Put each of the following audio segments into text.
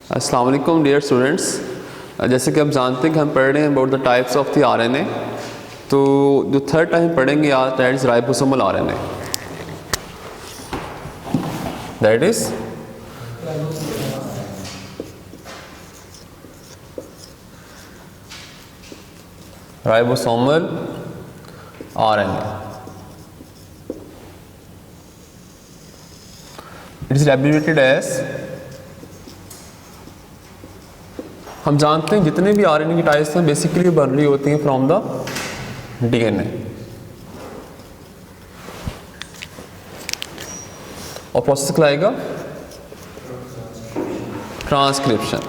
अस्सलाम वालेकुम dear students. जैसे कि आप जानते हैं कि हम पढ़ रहे हैं about the types of the RNA. तो जो थर्ड टाइम पढ़ेंगे आज that is ribosomal RNA. That is ribosomal RNA. It is abbreviated as, हम जानते हैं जितने भी आरएनए की टाइप्स हैं बेसिकली बन रही होती हैं फ्रॉम द डीएनए, और प्रोसेस कहलाएगा transcription.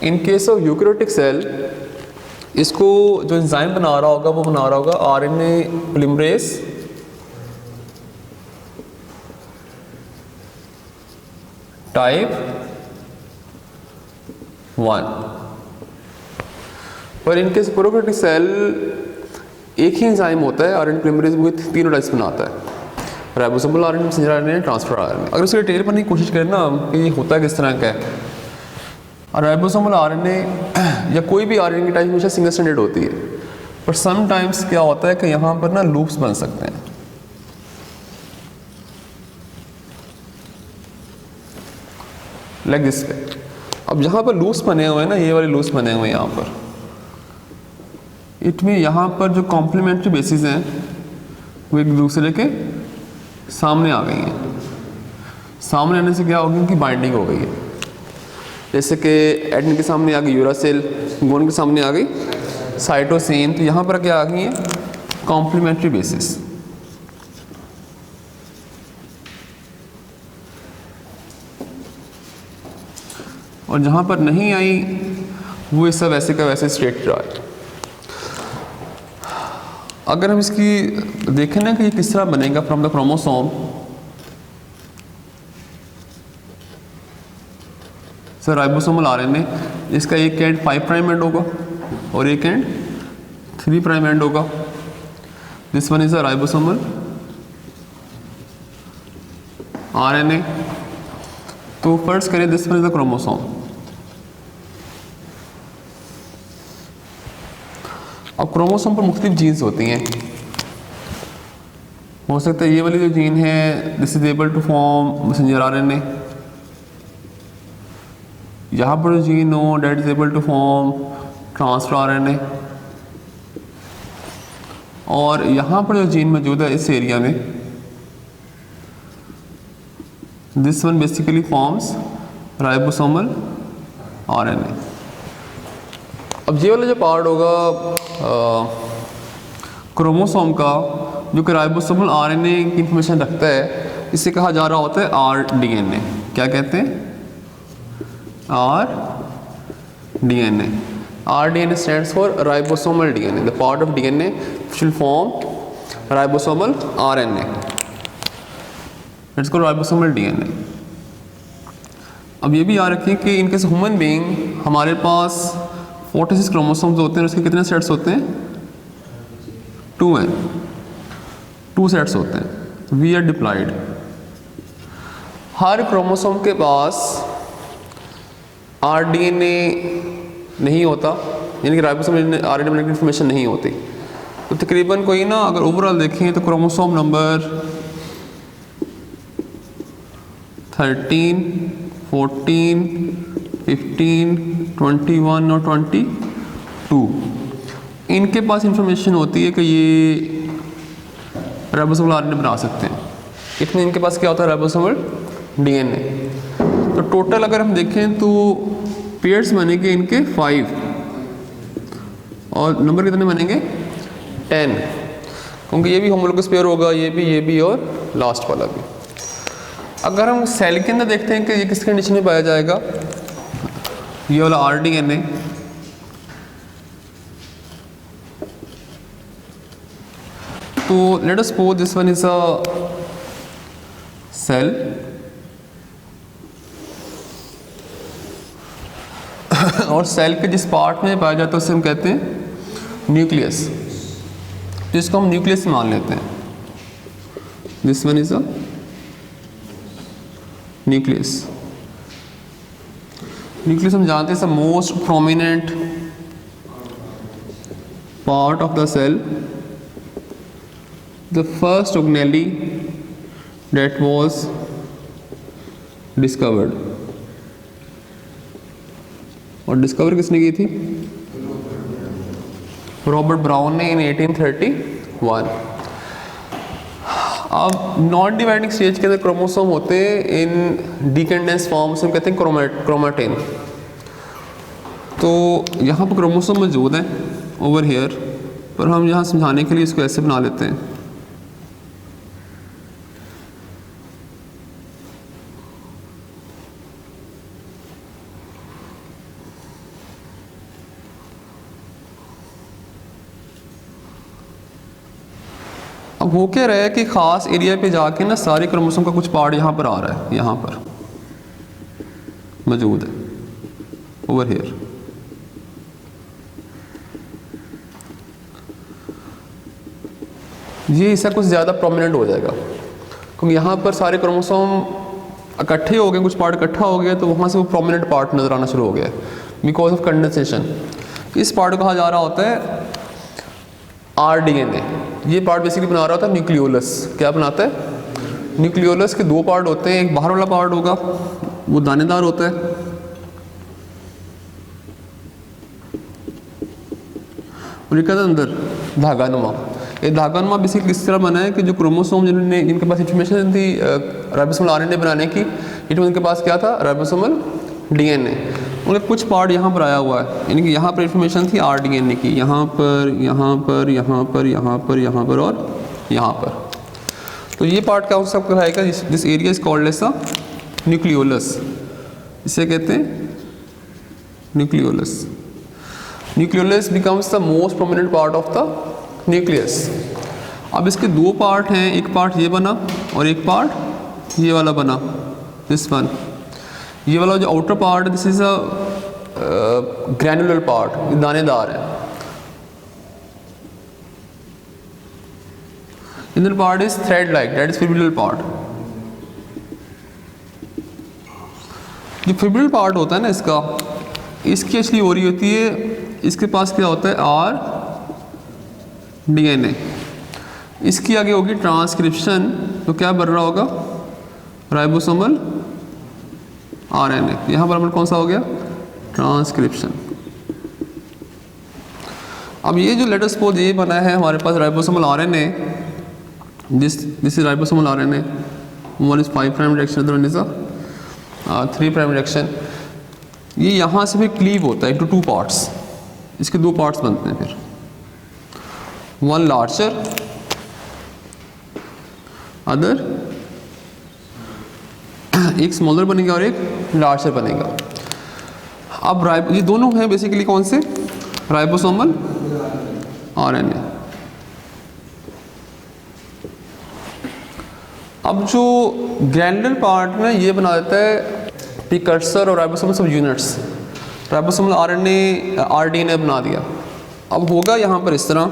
In case of eukaryotic cell, इसको जो एंजाइम बना रहा होगा वो बना रहा होगा आरएनए पॉलीमरेज टाइप 1। पर इनके प्रोकैरियोटिक सेल एक ही एंजाइम होता है आरएनए पॉलीमरेज, वो तीनों टाइप्स बनाता है, ribosomal RNA, messenger RNA, transfer RNA. अगर उसको डिटेल पढ़ने की कोशिश करें ना कि ये होता है किस तरह का है, राइबोसोमल आरएनए या कोई भी आरएनए की टाइप हमेशा सिंगल स्ट्रैंडेड होती है, पर समटाइम्स क्या होता है कि यहाँ पर ना लूप्स बन सकते हैं। लाइक दिस पे। अब यहाँ पर लूप्स बने हुए हैं ना, ये वाले लूप्स बने हुए हैं यहाँ पर, इट में यहाँ पर जो कॉम्प्लीमेंट्री बेसिस हैं वो एक दूसरे के सामने आ गई हैं। सामने आने से क्या हो गया, उनकी बाइंडिंग हो गई है। जैसे कि एडेनिन के सामने आ गई यूरासिल, गुआनिन के सामने आ गई साइटोसिन, तो यहाँ पर क्या आ गई है कॉम्प्लीमेंट्री बेसिस। और जहाँ पर नहीं आई वो सब वैसे का वैसे स्ट्रेट रहा है। अगर हम इसकी देखें ना कि ये किस तरह बनेगा from the chromosome, sir ribosomal RNA, इसका एक एंड 5 प्राइम एंड होगा और एक एंड 3 प्राइम एंड होगा। This one is a ribosomal RNA. तो फर्स्ट करें, this one is the chromosome. अब क्रोमोसोम पर मुख्तलिफ जीन्स होती हैं। हो सकता है ये वाली जो जीन है this is able to form messenger RNA, यहाँ पर जो जीन हो that is able to form transfer RNA, और यहाँ पर जो जीन मौजूद है इस एरिया में, this one basically forms ribosomal RNA. अब ये वाला जो पार्ट होगा क्रोमोसोम का जो कि राइबोसोमल आरएनए की इंफॉर्मेशन रखता है, इसे कहा जा रहा होता है आरडीएनए। क्या कहते हैं? RDNA. RDNA stands for ribosomal DNA, the part of DNA which will form ribosomal RNA. It's called ribosomal DNA. अब ये भी याद रखिए कि इनके ह्यूमन बीइंग हमारे पास 46 क्रोमोसोम्स होते हैं, उसके कितने सेट्स होते हैं? 2 हैं, 2 सेट्स होते हैं। We are diploid. हर क्रोमोसोम के पास आरडीएनए नहीं होता, यानी कि राइबोसोमल आरएनए की इंफॉर्मेशन नहीं होती। तो तकरीबन कोई ना अगर ओवरऑल देखें तो क्रोमोसोम नंबर 13, 14, 15, 21 और 22 इनके पास इंफॉर्मेशन होती है कि ये राइबोसोमल आरएनए बना सकते हैं। इतने इनके पास क्या होता है? Ribosomal DNA. तो टोटल अगर हम देखें तो पेयर्स बनेंगे इनके 5 और नंबर कितने बनेंगे? 10, क्योंकि ये भी होमोलोगस पेयर होगा, ये भी और लास्ट वाला भी। अगर हम सेल के अंदर देखते हैं कि ये किस कंडीशन में पाया जाएगा, ये वाला आरडीएनए, तो let us suppose this one is a cell और सेल के जिस पार्ट में पाया जाता है उसे हम कहते हैं न्यूक्लियस, जिसको हम न्यूक्लियस मान लेते हैं। This one is a nucleus. Nucleus हम जानते हैं most prominent part of the cell, the first organelle that was discovered। और डिस्कवर किसने की थी? रॉबर्ट ब्राउन ने इन 1831। अब नॉन डिवाइडिंग स्टेज के अंदर क्रोमोसोम होते हैं इन डिकेंडेंस फॉर्म, से हम कहते हैं क्रोमैटिन। तो यहाँ पर क्रोमोसोम मौजूद हैं ओवर हियर, पर हम यहाँ समझाने के लिए इसको ऐसे बना लेते हैं। अब हो क्या रहा है कि ख़ास एरिया पे जाके ना सारे क्रोमोसोम का कुछ पार्ट यहाँ पर आ रहा है, यहाँ पर मौजूद है ओवर हियर। ये हिस्सा कुछ ज़्यादा प्रोमिनेंट हो जाएगा क्योंकि यहाँ पर सारे क्रोमोसोम इकट्ठे हो गए, कुछ पार्ट इकट्ठा हो गया, तो वहाँ से वो प्रोमिनेंट पार्ट नज़र आना शुरू हो गया बिकॉज ऑफ कंडेंसेशन। इस पार्ट को कहा जा रहा होता है RDNA। ये पार्ट बेसिकली बना रहा होता है न्यूक्लियोलस। क्या बनाता है? न्यूक्लियोलस के दो पार्ट होते हैं, एक बाहर वाला पार्ट होगा वो दानेदार होता है, और एक अंदर धागानुमा। ये धागानुमा बेसिकली इस तरह बना है कि जो क्रोमोसोम जिनके पास इंफॉर्मेशन थी राइबोसोमल RNA बनाने की, इनमें उनके पास क्या था? Ribosomal DNA। उनका कुछ पार्ट यहाँ पर आया हुआ है, यानी कि यहाँ पर इंफॉर्मेशन थी RDNA की, यहाँ पर, यहाँ पर, यहाँ पर, यहाँ पर, यहाँ पर और यहाँ पर। तो ये पार्ट क्या सब कहलाएगा? This area is called as the nucleolus. इसे कहते हैं nucleolus. Nucleolus becomes the most prominent part of the nucleus. अब इसके दो पार्ट हैं, एक पार्ट ये बना और एक पार्ट ये वाला बना, दिस वन। ये वाला जो आउटर पार्ट है this is a granular part, ये दानेदार है। Inner part is thread like, that is fibrillar part. जो फिब्रिलर पार्ट होता है ना इसका, इसकी एक्चुअली हो रही होती है, इसके पास क्या होता है RDNA। इसकी आगे होगी ट्रांसक्रिप्शन, तो क्या बन रहा होगा? Ribosomal RNA। यहाँ पर कौन सा हो गया? ट्रांसक्रिप्शन। अब ये जो लेट अस सपोज ये बना है हमारे पास ribosomal RNA, this is ribosomal RNA, one is 5' direction, other one is 3' direction. ये यहाँ से फिर क्लीव होता है इनटू टू पार्ट्स, इसके दो पार्ट्स बनते हैं फिर, वन लार्जर अदर, एक स्मॉलर बनेगा और एक लार्जर बनेगा। अब ये दोनों हैं बेसिकली कौन से? Ribosomal RNA। अब जो ग्रैनुलर पार्ट में ये बना देता है प्रीकर्सर और राइबोसोमल सब यूनिट्स। राइबोसोमल RDNA बना दिया। अब होगा यहाँ पर इस तरह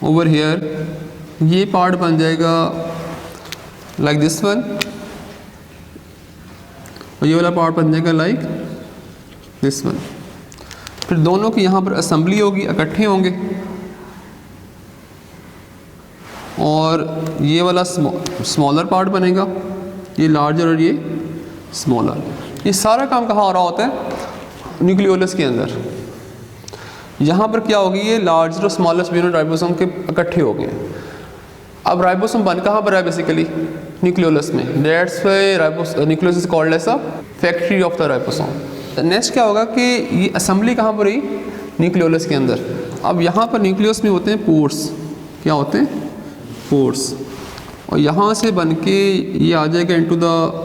ओवर हियर, ये पार्ट बन जाएगा लाइक दिस वन, और ये वाला पार्ट बन जाएगा लाइक दिस वन। फिर दोनों की यहाँ पर असेंबली होगी, इकट्ठे होंगे, और ये वाला स्मॉलर पार्ट बनेगा, ये लार्जर और ये स्मॉलर। ये सारा काम कहाँ हो रहा होता है? न्यूक्लियोलस के अंदर। यहाँ पर क्या होगी? ये लार्जर और स्मॉलर यूनिट राइबोसोम के इकट्ठे हो गए। अब राइबोसोम बन कहाँ पर है? बेसिकली न्यूक्लियोलस में। That's why nucleolus is called as a factory of the ribosome. Next क्या होगा कि ये असेंबली कहाँ पर हुई? न्यूक्लियोलस के अंदर। अब यहाँ पर न्यूक्लियस में होते हैं पोर्स। क्या होते हैं? पोर्स। और यहाँ से बन के ये आ जाएगा into the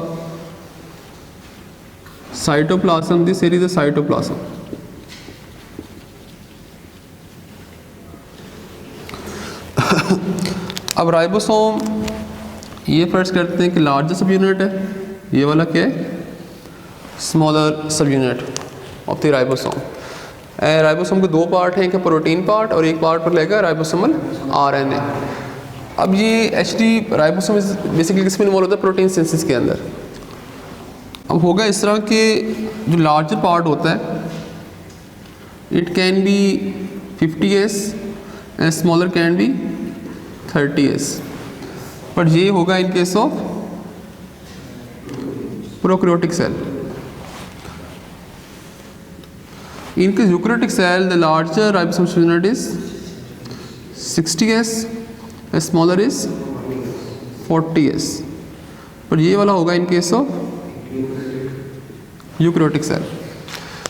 cytoplasm. This area is the cytoplasm. अब राइबोसोम ये फर्स्ट करते हैं कि लार्जर सब यूनिट है, ये वाला क्या है? स्मॉलर सब unit of the ribosome. Ribosome के दो पार्ट हैं, एक है प्रोटीन पार्ट और एक पार्ट पर रहेगा राइबोसोमल आरएनए। अब ये एचडी राइबोसोम बेसिकली किस में इन्वॉल्व होता है? प्रोटीन सिंथेसिस के अंदर। अब होगा इस तरह के जो लार्जर पार्ट होता है it can be 50s and smaller can be 30s, पर ये होगा in case of prokaryotic cell. In case eukaryotic cell, the larger ribosome unit is 60s, a smaller is 40s. पर ये वाला होगा in case of eukaryotic cell.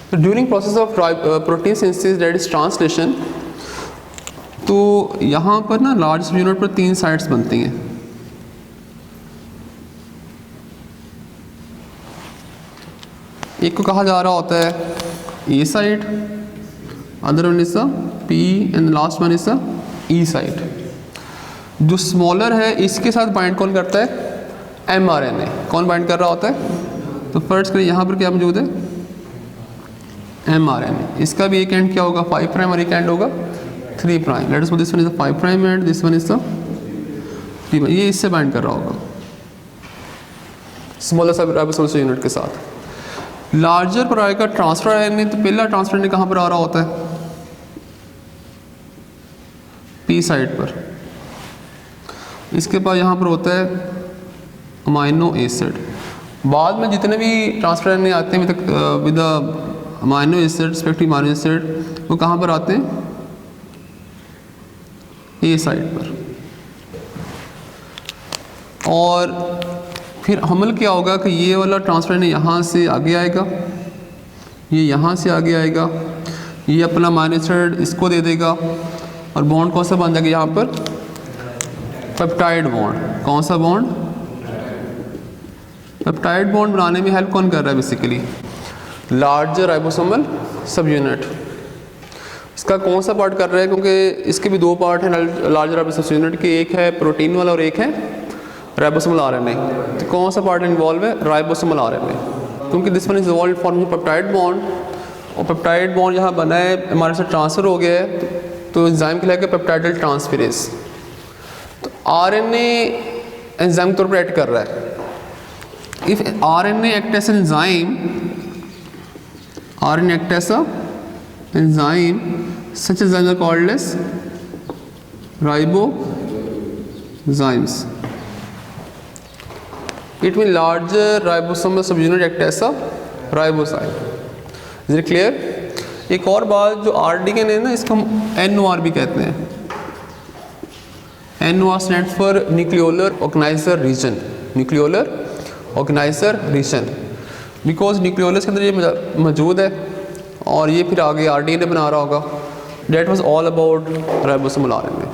So during process of protein synthesis, that is translation, तो यहाँ पर ना large unit पर 3 sites बनती हैं। एक को कहा जा रहा होता है A side, other one is the P and the last one is the E side. जो स्मॉलर है इसके साथ बाइंड कौन करता है? mRNA। कौन बाइंड कर रहा होता है? तो फर्स्ट करिए यहाँ पर क्या मौजूद है? mRNA। इसका भी एक एंड क्या होगा? 5 प्राइम और एक एंड होगा 3 prime. Late us suppose this one is the 5 prime and this one is the 3 prime. ये इससे बाइंड कर रहा होगा स्मॉलर सब राइबोसोमल यूनिट के साथ। लार्जर पर आएगा ट्रांसफर आरएनए, तो पहला ट्रांसफर आरएनए कहाँ पर आ रहा होता है? पी साइड पर। इसके बाद यहाँ पर होता है अमाइनो एसिड। बाद में जितने भी ट्रांसफर आरएनए आते हैं with amino acid, respective amino acid, वो कहाँ पर आते हैं? ए साइड पर। और फिर हमल क्या होगा कि ये वाला ट्रांसफर आरएनए यहाँ से आगे आएगा, ये यहाँ से आगे आएगा, ये अपना अमाइनो एसिड इसको दे देगा और बॉन्ड कौन सा बन जाएगा यहाँ पर? Peptide bond. कौन सा बॉन्ड? पेप्टाइड बॉन्ड बनाने में हेल्प कौन कर रहा है? बेसिकली लार्जर राइबोसोमल सब यूनिट। इसका कौन सा पार्ट कर रहा है? क्योंकि इसके भी दो पार्ट हैं लार्जर राइबोसोमल यूनिट के, एक है प्रोटीन वाला और एक है राइबोसोमल आरएनए। तो कौन सा पार्ट इन्वॉल्व है? राइबोसोमल आरएनए, क्योंकि this one is involve forming peptide bond, और पेप्टाइड बॉन्ड यहाँ बना है हमारे साथ ट्रांसफर हो गया है, तो एंजाइम कहलाएगा पेप्टाइडल ट्रांसफेरेज। तो आरएनए एंजाइम के तौर पर एक्ट कर रहा है। If RNA act as enzyme, RNA act as a enzyme, such enzymes are called as राइबोzymes. It means larger ribosomal subunit act as a ribozyme. Is it clear? एक और बात, जो RDN है ना, इसको हम NOR भी कहते हैं। NOR stands for nucleolar organizer region. nucleolar organizer region, because nucleolus के अंदर ये मौजूद है और ये फिर आगे RDN बना रहा होगा। That was all about ribosomal RNA.